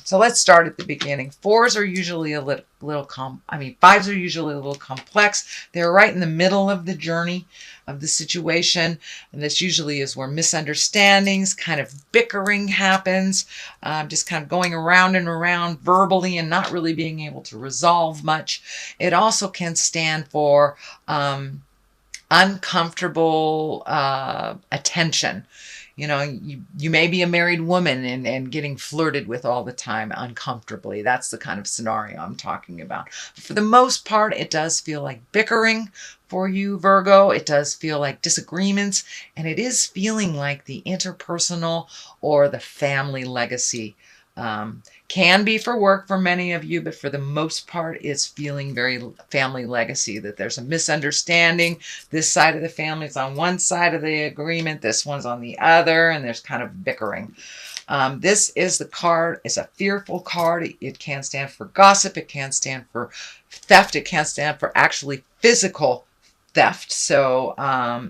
So let's start at the beginning. Fours are usually a little fives are usually a little complex. They're right in the middle of the journey of the situation. And this usually is where misunderstandings, kind of bickering happens, just kind of going around and around verbally and not really being able to resolve much. It also can stand for uncomfortable attention. You know, you may be a married woman and getting flirted with all the time uncomfortably. That's the kind of scenario I'm talking about. For the most part, it does feel like bickering for you, Virgo. It does feel like disagreements, and it is feeling like the interpersonal or the family legacy. Can be for work for many of you, but for the most part, it's feeling very family legacy, that there's a misunderstanding. This side of the family is on one side of the agreement, this one's on the other, and there's kind of bickering. This is the card. It's a fearful card. It can stand for gossip. It can stand for theft. It can stand for actually physical theft. So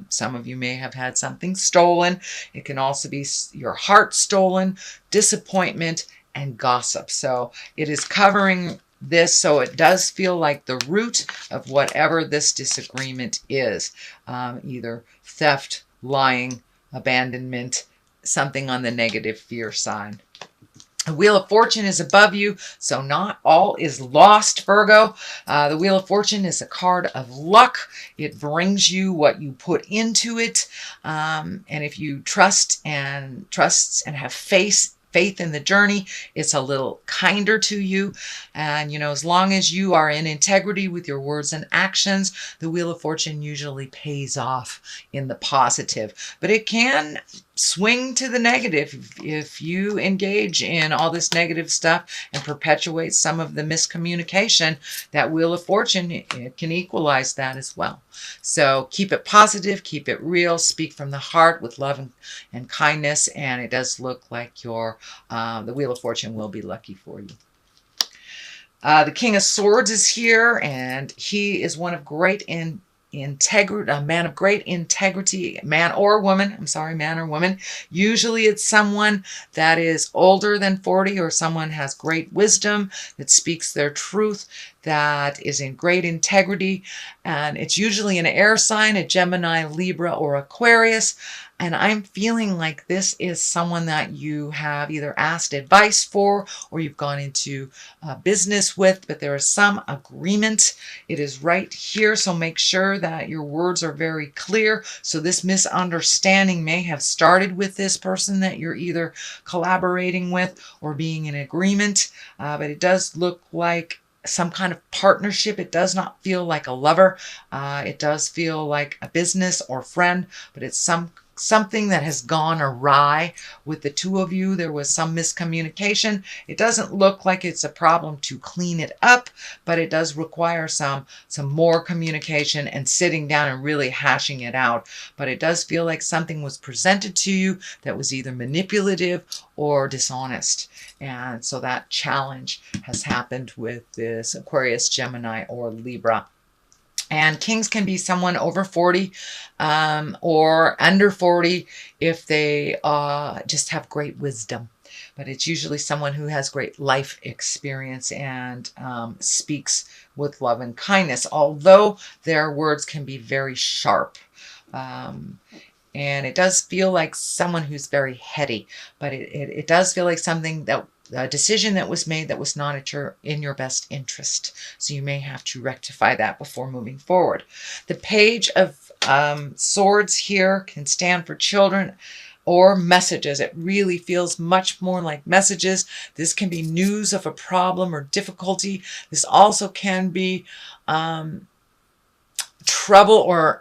some of you may have had something stolen. It can also be your heart stolen, disappointment, and gossip. So it is covering this, so it does feel like the root of whatever this disagreement is. Either theft, lying, abandonment, something on the negative fear side. The Wheel of Fortune is above you, so not all is lost, Virgo. The Wheel of Fortune is a card of luck. It brings you what you put into it. And if you trust and have faith in the journey, it's a little kinder to you. And, you know, as long as you are in integrity with your words and actions, the Wheel of Fortune usually pays off in the positive. But it can swing to the negative if you engage in all this negative stuff and perpetuate some of the miscommunication. That Wheel of Fortune, it can equalize that as well. So keep it positive, keep it real, speak from the heart with love and kindness, and it does look like the Wheel of Fortune will be lucky for you. The King of Swords is here, and he is one of great integrity, a man of great integrity, man or woman. Usually it's someone that is older than 40, or someone has great wisdom, that speaks their truth, that is in great integrity. And it's usually an air sign, a Gemini, Libra, or Aquarius. And I'm feeling like this is someone that you have either asked advice for or you've gone into business with, but there is some agreement. It is right here, so make sure that your words are very clear. So this misunderstanding may have started with this person that you're either collaborating with or being in agreement, but it does look like some kind of partnership. It does not feel like a lover. It does feel like a business or friend, but it's something that has gone awry with the two of you. There was some miscommunication. It doesn't look like it's a problem to clean it up, but it does require some more communication and sitting down and really hashing it out. But it does feel like something was presented to you that was either manipulative or dishonest. And so that challenge has happened with this Aquarius, Gemini, or Libra. And kings can be someone over 40 or under 40 if they just have great wisdom. But it's usually someone who has great life experience and speaks with love and kindness, although their words can be very sharp. And it does feel like someone who's very heady, but it does feel like something that a decision that was made that was not in your best interest. So you may have to rectify that before moving forward. The Page of Swords here can stand for children or messages. It really feels much more like messages. This can be news of a problem or difficulty. This also can be trouble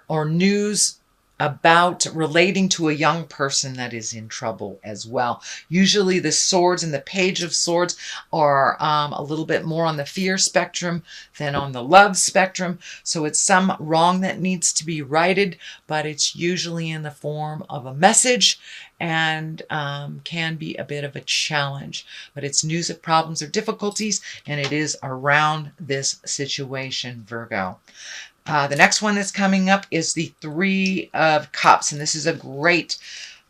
or news about relating to a young person that is in trouble as well. Usually the swords and the Page of Swords are a little bit more on the fear spectrum than on the love spectrum. So it's some wrong that needs to be righted, but it's usually in the form of a message and can be a bit of a challenge. But it's news of problems or difficulties, and it is around this situation, Virgo. The next one that's coming up is the Three of Cups, and this is a great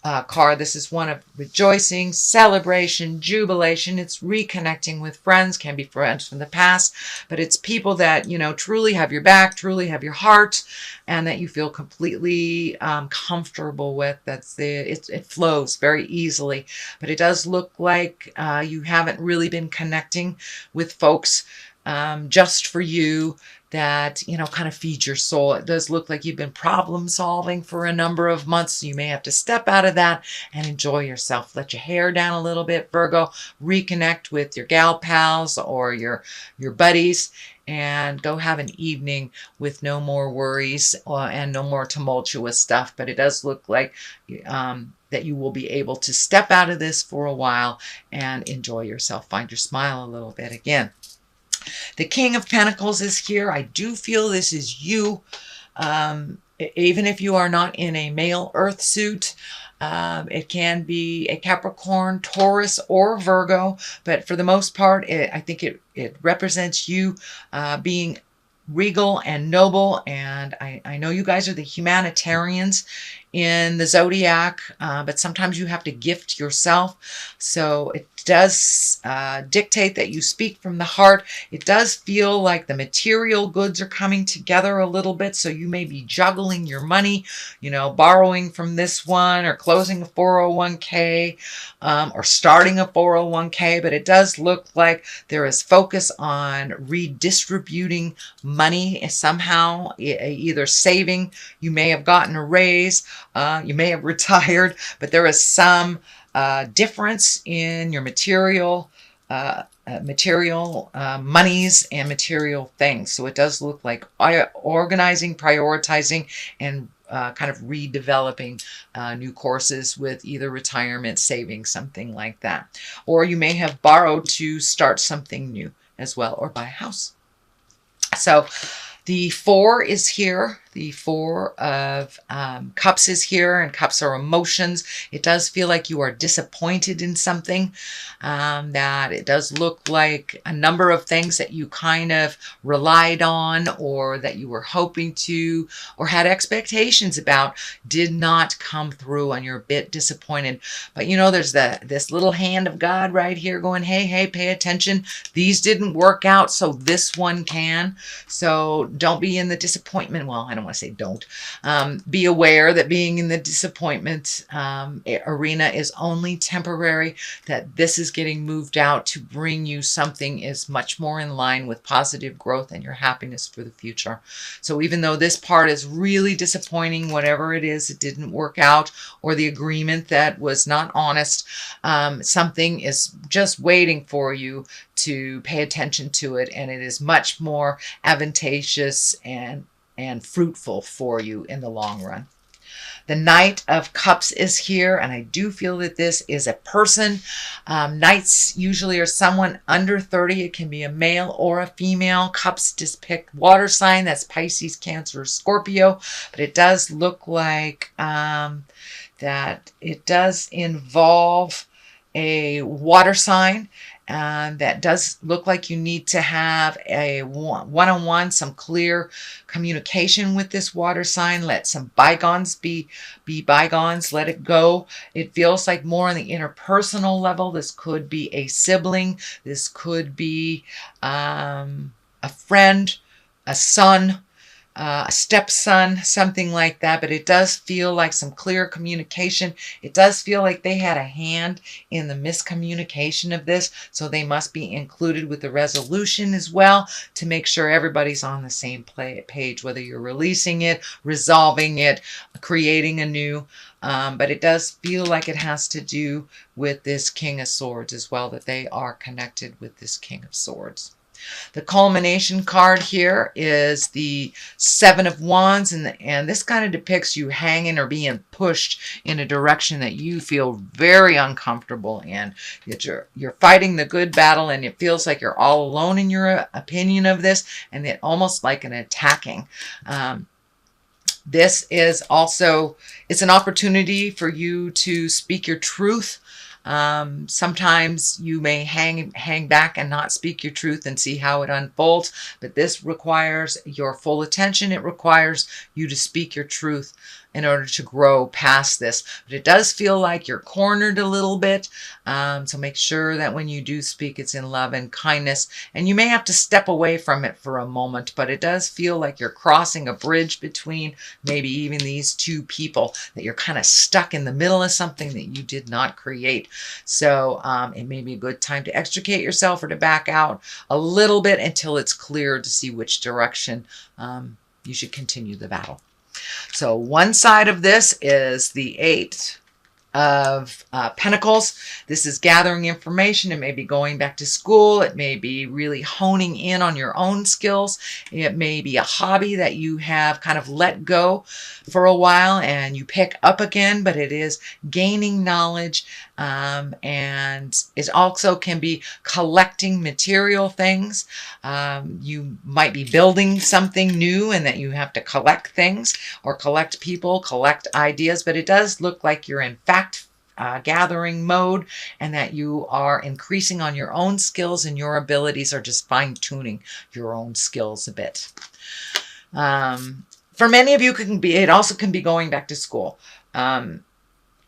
card. This is one of rejoicing, celebration, jubilation. It's reconnecting with friends, can be friends from the past, but it's people that, you know, truly have your back, truly have your heart, and that you feel completely comfortable with. It flows very easily, but it does look like you haven't really been connecting with folks just for you, that, you know, kind of feed your soul. It does look like you've been problem solving for a number of months. So you may have to step out of that and enjoy yourself. Let your hair down a little bit, Virgo. Reconnect with your gal pals or your buddies, and go have an evening with no more worries and no more tumultuous stuff. But it does look like that you will be able to step out of this for a while and enjoy yourself. Find your smile a little bit again. The King of Pentacles is here. I do feel this is you. Even if you are not in a male earth suit, it can be a Capricorn, Taurus, or Virgo. But for the most part, I think it represents you being regal and noble. And I know you guys are the humanitarians in the zodiac, but sometimes you have to gift yourself. So it does dictate that you speak from the heart. It does feel like the material goods are coming together a little bit. So you may be juggling your money, you know, borrowing from this one or closing a 401k or starting a 401k. But it does look like there is focus on redistributing money somehow, either saving. You may have gotten a raise. You may have retired, but there is some difference in your material monies and material things. So it does look like organizing, prioritizing, and kind of redeveloping new courses with either retirement, savings, something like that. Or you may have borrowed to start something new as well, or buy a house. So the 4 is here. The 4 of Cups is here, and Cups are emotions. It does feel like you are disappointed in something, that it does look like a number of things that you kind of relied on, or that you were hoping to, or had expectations about, did not come through, and you're a bit disappointed. But you know, there's this little hand of God right here going, hey, pay attention. These didn't work out, so this one can. So don't be in the disappointment. Well, I don't want to say don't. Be aware that being in the disappointment arena is only temporary, that this is getting moved out to bring you something is much more in line with positive growth and your happiness for the future. So even though this part is really disappointing, whatever it is, it didn't work out, or the agreement that was not honest, something is just waiting for you to pay attention to it, and it is much more advantageous and fruitful for you in the long run. The Knight of Cups is here, and I do feel that this is a person. Knights usually are someone under 30. It can be a male or a female. Cups depict water sign. That's Pisces, Cancer, Scorpio. But it does look like that it does involve a water sign. That does look like you need to have a one-on-one, some clear communication with this water sign. Let some bygones be bygones. Let it go. It feels like more on the interpersonal level. This could be a sibling. This could be a friend, a son, a stepson, something like that. But it does feel like some clear communication. It does feel like they had a hand in the miscommunication of this, so they must be included with the resolution as well, to make sure everybody's on the same page, whether you're releasing it, resolving it, creating a new. But it does feel like it has to do with this King of Swords as well, that they are connected with this King of Swords. The culmination card here is the 7 of Wands, and this kind of depicts you hanging or being pushed in a direction that you feel very uncomfortable in. That you're fighting the good battle, and it feels like you're all alone in your opinion of this, and it almost like an attacking. This is also, it's an opportunity for you to speak your truth. Sometimes you may hang back and not speak your truth and see how it unfolds, but this requires your full attention. It requires you to speak your truth in order to grow past this. But it does feel like you're cornered a little bit. So make sure that when you do speak, it's in love and kindness. And you may have to step away from it for a moment, but it does feel like you're crossing a bridge between maybe even these two people, that you're kind of stuck in the middle of something that you did not create. So it may be a good time to extricate yourself or to back out a little bit until it's clear to see which direction you should continue the battle. So one side of this is the Eight of Pentacles. This is gathering information. It may be going back to school. It may be really honing in on your own skills. It may be a hobby that you have kind of let go for a while and you pick up again, but it is gaining knowledge, and it also can be collecting material things. You might be building something new and that you have to collect things or collect people, collect ideas, but it does look like you're in fact gathering mode and that you are increasing on your own skills and your abilities, or just fine-tuning your own skills a bit. For many of you, it also can be going back to school.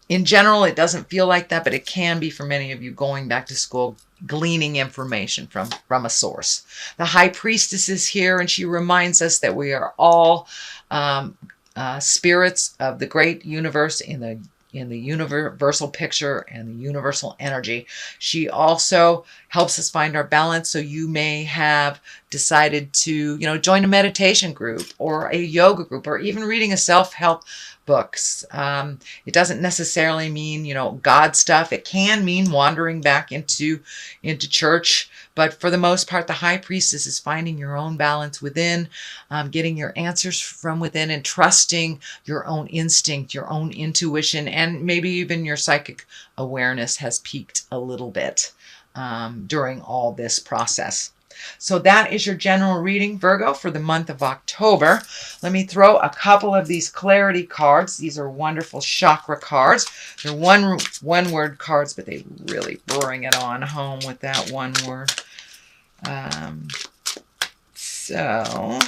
In general, it doesn't feel like that, but it can be for many of you going back to school, gleaning information from a source. The High Priestess is here, and she reminds us that we are all spirits of the great universe in the universal picture and the universal energy. She also helps us find our balance. So you may have decided to, join a meditation group or a yoga group, or even reading a self-help books. It doesn't necessarily mean, God stuff. It can mean wandering back into church. But for the most part, the High Priestess is finding your own balance within, getting your answers from within, and trusting your own instinct, your own intuition, and maybe even your psychic awareness has peaked a little bit during all this process. So that is your general reading, Virgo, for the month of October. Let me throw a couple of these clarity cards. These are wonderful chakra cards. They're one-word cards, but they really bring it on home with that one word. So,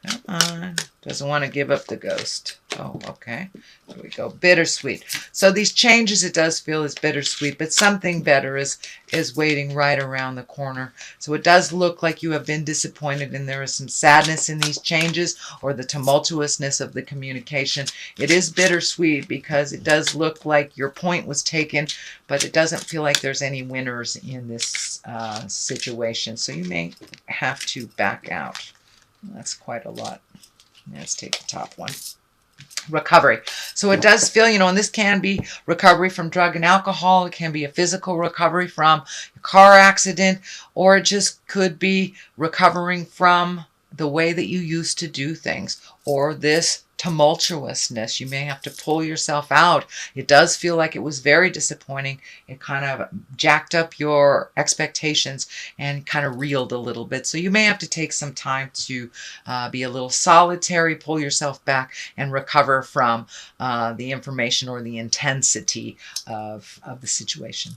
come on. Doesn't want to give up the ghost. Oh, okay. There we go. Bittersweet. So these changes, it does feel is bittersweet, but something better is waiting right around the corner. So it does look like you have been disappointed, and there is some sadness in these changes, or the tumultuousness of the communication. It is bittersweet because it does look like your point was taken, but it doesn't feel like there's any winners in this situation. So you may have to back out. That's quite a lot. Let's take the top one. Recovery. So it does feel, and this can be recovery from drug and alcohol. It can be a physical recovery from a car accident, or it just could be recovering from the way that you used to do things, or this tumultuousness. You may have to pull yourself out. It does feel like it was very disappointing. It kind of jacked up your expectations and kind of reeled a little bit. So you may have to take some time to be a little solitary, pull yourself back, and recover from the information or the intensity of the situation.